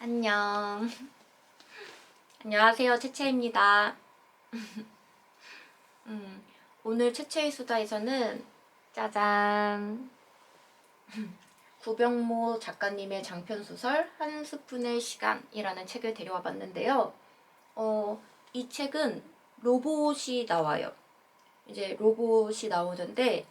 안녕. 안녕하세요. 채채입니다. 오늘 채채의 수다에서는 짜잔! 구병모 작가님의 장편소설 한 스푼의 시간이라는 책을 데려와 봤는데요. 이 책은 로봇이 나와요. 이제 로봇이 나오는데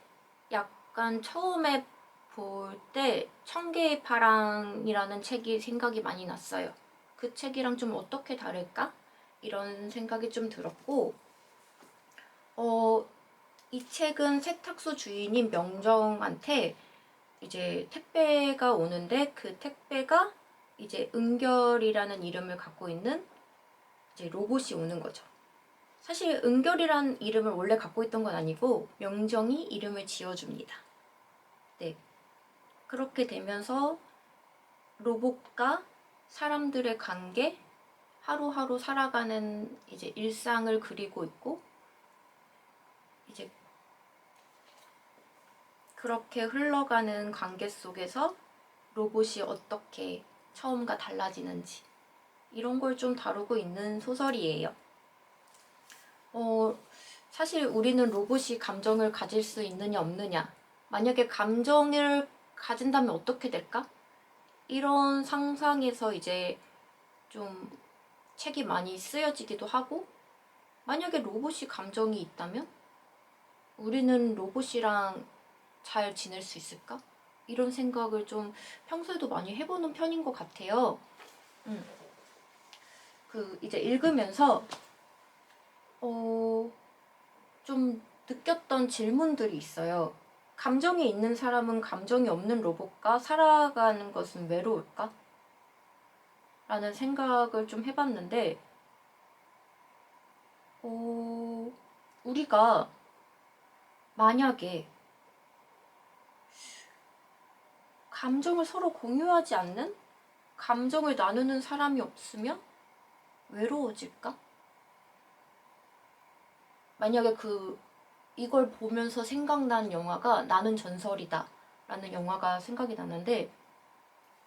약간 처음에 볼 때 청개의 파랑이라는 책이 생각이 많이 났어요. 그 책이랑 좀 어떻게 다를까? 이런 생각이 좀 들었고, 이 책은 세탁소 주인인 명정한테 이제 택배가 오는데 그 택배가 이제 은결이라는 이름을 갖고 있는 이제 로봇이 오는 거죠. 사실 은결이라는 이름을 원래 갖고 있던 건 아니고 명정이 이름을 지어줍니다. 네. 그렇게 되면서 로봇과 사람들의 관계, 하루하루 살아가는 이제 일상을 그리고 있고, 이제 그렇게 흘러가는 관계 속에서 로봇이 어떻게 처음과 달라지는지 이런 걸 좀 다루고 있는 소설이에요. 사실 우리는 로봇이 감정을 가질 수 있느냐 없느냐, 만약에 감정을 가진다면 어떻게 될까? 이런 상상에서 이제 좀 책이 많이 쓰여지기도 하고, 만약에 로봇이 감정이 있다면 우리는 로봇이랑 잘 지낼 수 있을까? 이런 생각을 좀 평소에도 많이 해보는 편인 것 같아요. 이제 읽으면서 좀 느꼈던 질문들이 있어요. 감정이 있는 사람은 감정이 없는 로봇과 살아가는 것은 외로울까? 라는 생각을 좀 해봤는데, 우리가 만약에 감정을 서로 공유하지 않는, 감정을 나누는 사람이 없으면 외로워질까? 만약에 이걸 보면서 생각난 영화가 나는 전설이다 라는 영화가 생각이 나는데,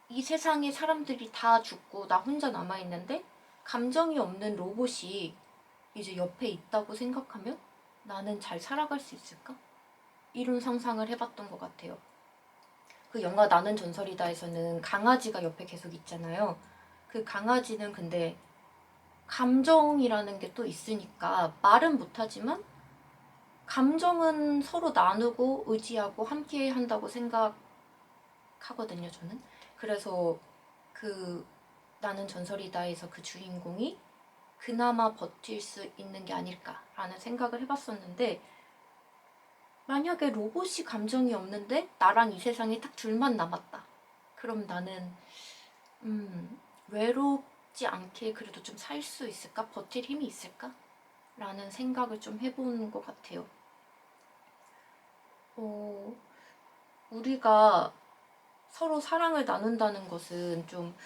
이 세상에 사람들이 다 죽고 나 혼자 남아있는데 감정이 없는 로봇이 이제 옆에 있다고 생각하면 나는 잘 살아갈 수 있을까? 이런 상상을 해봤던 것 같아요. 그 영화 나는 전설이다에서는 강아지가 옆에 계속 있잖아요. 그 강아지는 근데 감정이라는 게 또 있으니까 말은 못하지만 감정은 서로 나누고 의지하고 함께 한다고 생각하거든요, 저는. 그래서 나는 전설이다에서 그 주인공이 그나마 버틸 수 있는 게 아닐까라는 생각을 해봤었는데, 만약에 로봇이 감정이 없는데 나랑 이 세상에 딱 둘만 남았다. 그럼 나는 외롭지 않게 그래도 좀 살 수 있을까? 버틸 힘이 있을까? 라는 생각을 좀 해본 것 같아요. 우리가 서로 사랑을 나눈다는 것은 좀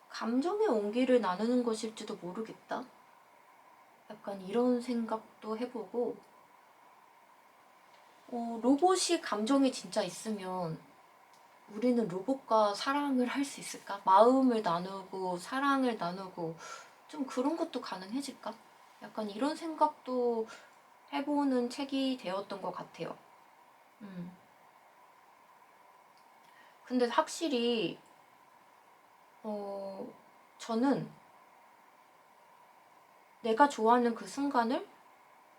감정의 온기를 나누는 것일지도 모르겠다. 약간 이런 생각도 해보고, 로봇이 감정이 진짜 있으면 우리는 로봇과 사랑을 할 수 있을까? 마음을 나누고 사랑을 나누고 좀 그런 것도 가능해질까? 약간 이런 생각도 해보는 책이 되었던 것 같아요. 근데 확실히 저는 내가 좋아하는 그 순간을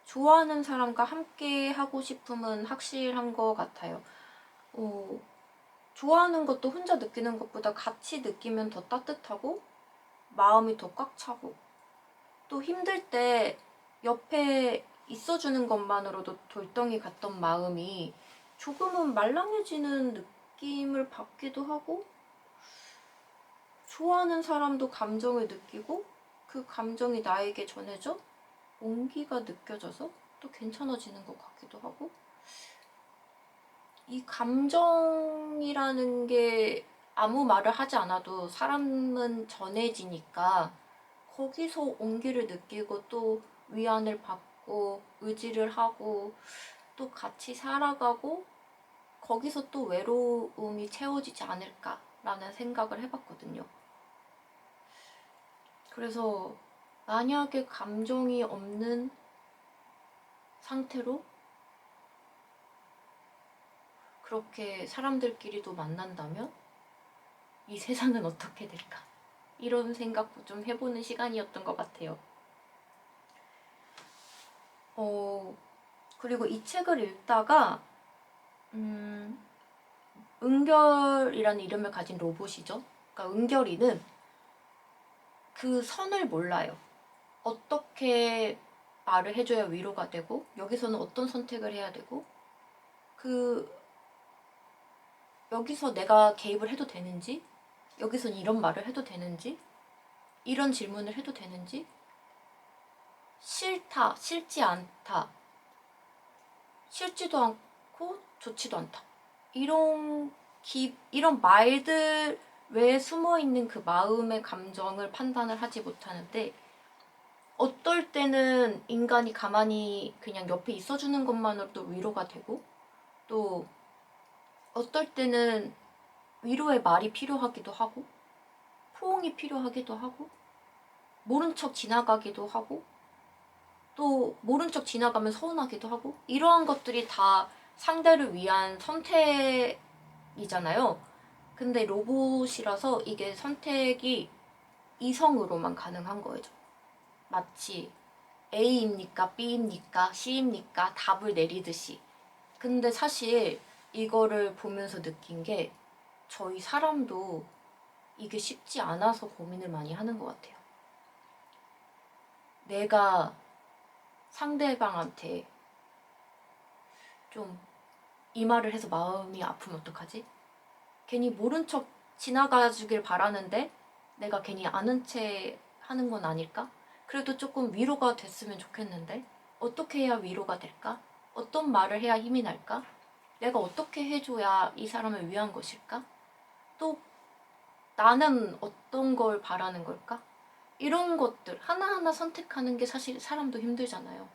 좋아하는 사람과 함께 하고 싶음은 확실한 것 같아요. 좋아하는 것도 혼자 느끼는 것보다 같이 느끼면 더 따뜻하고 마음이 더 꽉 차고, 또 힘들 때 옆에 있어주는 것만으로도 돌덩이 같던 마음이 조금은 말랑해지는 느낌을 받기도 하고, 좋아하는 사람도 감정을 느끼고 그 감정이 나에게 전해져 온기가 느껴져서 또 괜찮아지는 것 같기도 하고, 이 감정이라는 게 아무 말을 하지 않아도 사람은 전해지니까 거기서 온기를 느끼고 또 위안을 받고 의지를 하고 또 같이 살아가고, 거기서 또 외로움이 채워지지 않을까라는 생각을 해봤거든요. 그래서 만약에 감정이 없는 상태로 그렇게 사람들끼리도 만난다면 이 세상은 어떻게 될까? 이런 생각도 좀 해보는 시간이었던 것 같아요. 그리고 이 책을 읽다가 은결이라는 이름을 가진 로봇이죠. 그러니까 은결이는 그 선을 몰라요. 어떻게 말을 해줘야 위로가 되고 여기서는 어떤 선택을 해야 되고 여기서 내가 개입을 해도 되는지, 여기선 이런 말을 해도 되는지, 이런 질문을 해도 되는지, 싫다, 싫지 않다, 싫지도 않고 좋지도 않다, 이런 말들 외에 숨어있는 그 마음의 감정을 판단을 하지 못하는데, 어떨 때는 인간이 가만히 그냥 옆에 있어주는 것만으로도 위로가 되고, 또 어떨 때는 위로의 말이 필요하기도 하고, 포옹이 필요하기도 하고, 모른 척 지나가기도 하고, 또 모른 척 지나가면 서운하기도 하고, 이러한 것들이 다 상대를 위한 선택이잖아요. 근데 로봇이라서 이게 선택이 이성으로만 가능한 거죠. 마치 A입니까? B입니까? C입니까? 답을 내리듯이. 근데 사실 이거를 보면서 느낀 게 저희 사람도 이게 쉽지 않아서 고민을 많이 하는 것 같아요. 내가 상대방한테 좀 이 말을 해서 마음이 아프면 어떡하지? 괜히 모른 척 지나가주길 바라는데 내가 괜히 아는 채 하는 건 아닐까? 그래도 조금 위로가 됐으면 좋겠는데 어떻게 해야 위로가 될까? 어떤 말을 해야 힘이 날까? 내가 어떻게 해줘야 이 사람을 위한 것일까? 또 나는 어떤 걸 바라는 걸까? 이런 것들 하나하나 선택하는 게 사실 사람도 힘들잖아요.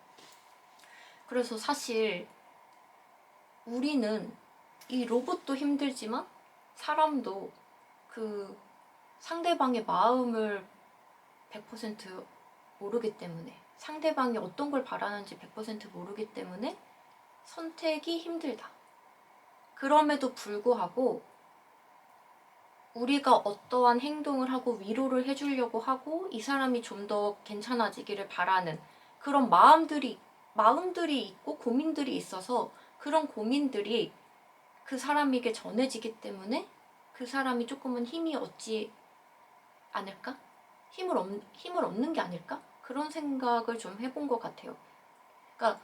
그래서 사실 우리는 이 로봇도 힘들지만 사람도 그 상대방의 마음을 100% 모르기 때문에, 상대방이 어떤 걸 바라는지 100% 모르기 때문에 선택이 힘들다. 그럼에도 불구하고 우리가 어떠한 행동을 하고 위로를 해주려고 하고 이 사람이 좀 더 괜찮아지기를 바라는 그런 마음들이 있고 고민들이 있어서 그런 고민들이 그 사람에게 전해지기 때문에 그 사람이 조금은 힘이 얻지 않을까? 힘을 얻는 게 아닐까? 그런 생각을 좀 해본 것 같아요. 그러니까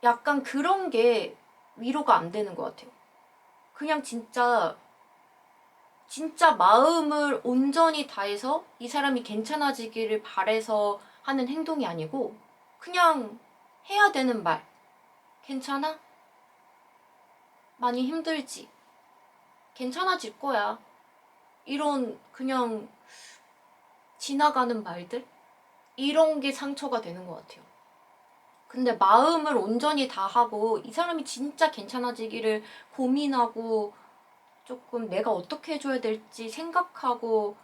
약간 그런 게 위로가 안 되는 것 같아요. 그냥 진짜 마음을 온전히 다해서 이 사람이 괜찮아지기를 바래서 하는 행동이 아니고 그냥 해야 되는 말. 괜찮아? 많이 힘들지? 괜찮아질 거야. 이런 그냥 지나가는 말들? 이런 게 상처가 되는 것 같아요. 근데 마음을 온전히 다하고 이 사람이 진짜 괜찮아지기를 고민하고 조금 내가 어떻게 해줘야 될지 생각하고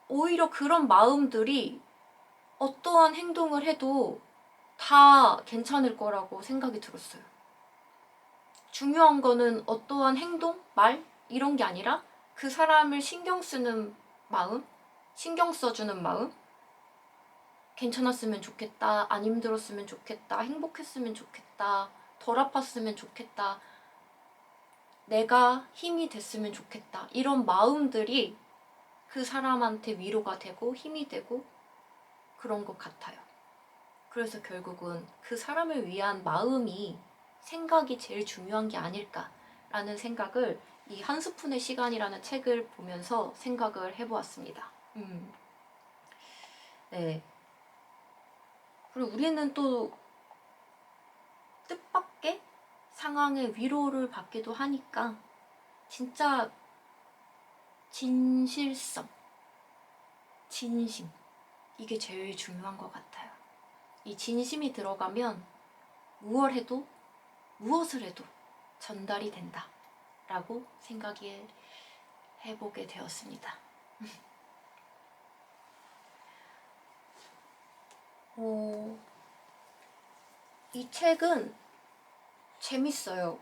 오히려 그런 마음들이 어떠한 행동을 해도 다 괜찮을 거라고 생각이 들었어요. 중요한 거는 어떠한 행동, 말 이런 게 아니라 그 사람을 신경 쓰는 마음, 신경 써주는 마음, 괜찮았으면 좋겠다, 안 힘들었으면 좋겠다, 행복했으면 좋겠다, 덜 아팠으면 좋겠다, 내가 힘이 됐으면 좋겠다, 이런 마음들이 그 사람한테 위로가 되고 힘이 되고 그런 것 같아요. 그래서 결국은 그 사람을 위한 마음이 생각이 제일 중요한 게 아닐까라는 생각을 이 한 스푼의 시간이라는 책을 보면서 생각을 해보았습니다. 네. 그리고 우리는 또 뜻밖의 상황에 위로를 받기도 하니까 진짜 진실성, 진심 이게 제일 중요한 것 같아요. 이 진심이 들어가면 무엇을 해도 전달이 된다 라고 생각해 보게 되었습니다. 이 책은 재밌어요.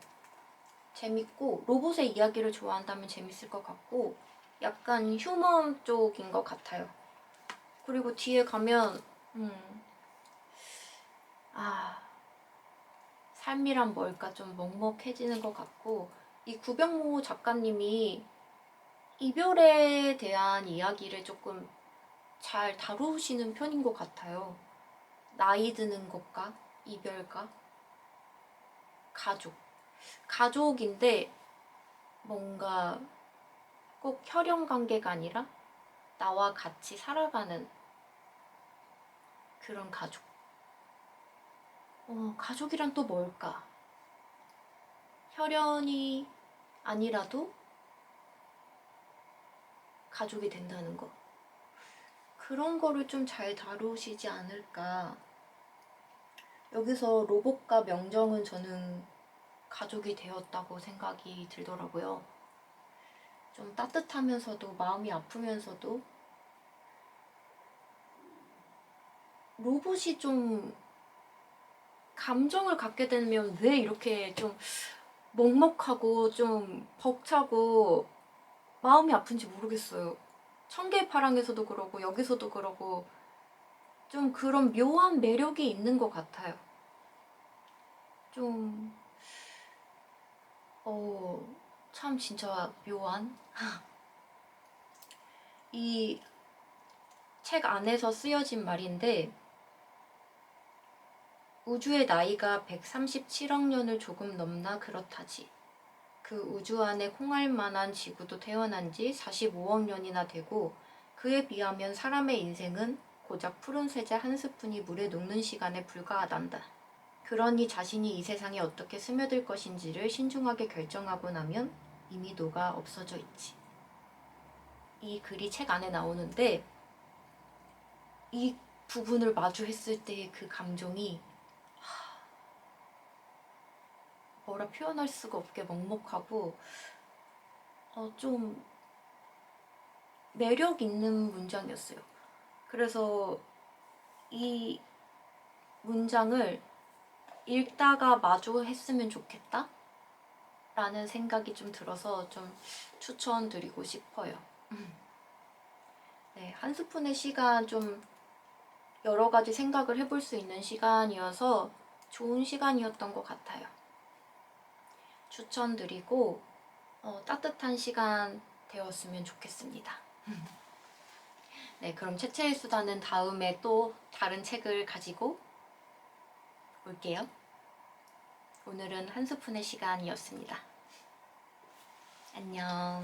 재밌고 로봇의 이야기를 좋아한다면 재밌을 것 같고 약간 휴먼 쪽인 것 같아요. 그리고 뒤에 가면 삶이란 뭘까 좀 먹먹해지는 것 같고 이 구병모 작가님이 이별에 대한 이야기를 조금 잘 다루시는 편인 것 같아요. 나이 드는 것과 이별과 가족인데 뭔가 꼭 혈연 관계가 아니라 나와 같이 살아가는 그런 가족. 가족이란 또 뭘까? 혈연이 아니라도 가족이 된다는 거. 그런 거를 좀 잘 다루시지 않을까. 여기서 로봇과 명정은 저는 가족이 되었다고 생각이 들더라고요. 좀 따뜻하면서도 마음이 아프면서도 로봇이 좀 감정을 갖게 되면 왜 이렇게 좀 먹먹하고 좀 벅차고 마음이 아픈지 모르겠어요. 청개의 파랑에서도 그러고 여기서도 그러고 좀 그런 묘한 매력이 있는 것 같아요. 좀 참 진짜 묘한 이 책 안에서 쓰여진 말인데 우주의 나이가 137억 년을 조금 넘나 그렇다지. 그 우주 안에 콩알 만한 지구도 태어난 지 45억 년이나 되고 그에 비하면 사람의 인생은 고작 푸른 세제 한 스푼이 물에 녹는 시간에 불과하단다. 그러니 자신이 이 세상에 어떻게 스며들 것인지를 신중하게 결정하고 나면 이미 녹아 없어져 있지. 이 글이 책 안에 나오는데 이 부분을 마주했을 때의 그 감정이 뭐라 표현할 수가 없게 먹먹하고 좀 매력 있는 문장이었어요. 그래서 이 문장을 읽다가 마주했으면 좋겠다 라는 생각이 좀 들어서 좀 추천드리고 싶어요. 네, 한 스푼의 시간 좀 여러 가지 생각을 해볼 수 있는 시간이어서 좋은 시간이었던 것 같아요. 추천드리고 따뜻한 시간 되었으면 좋겠습니다. 네, 그럼 채채의 수다는 다음에 또 다른 책을 가지고 올게요. 오늘은 한 스푼의 시간이었습니다. 안녕.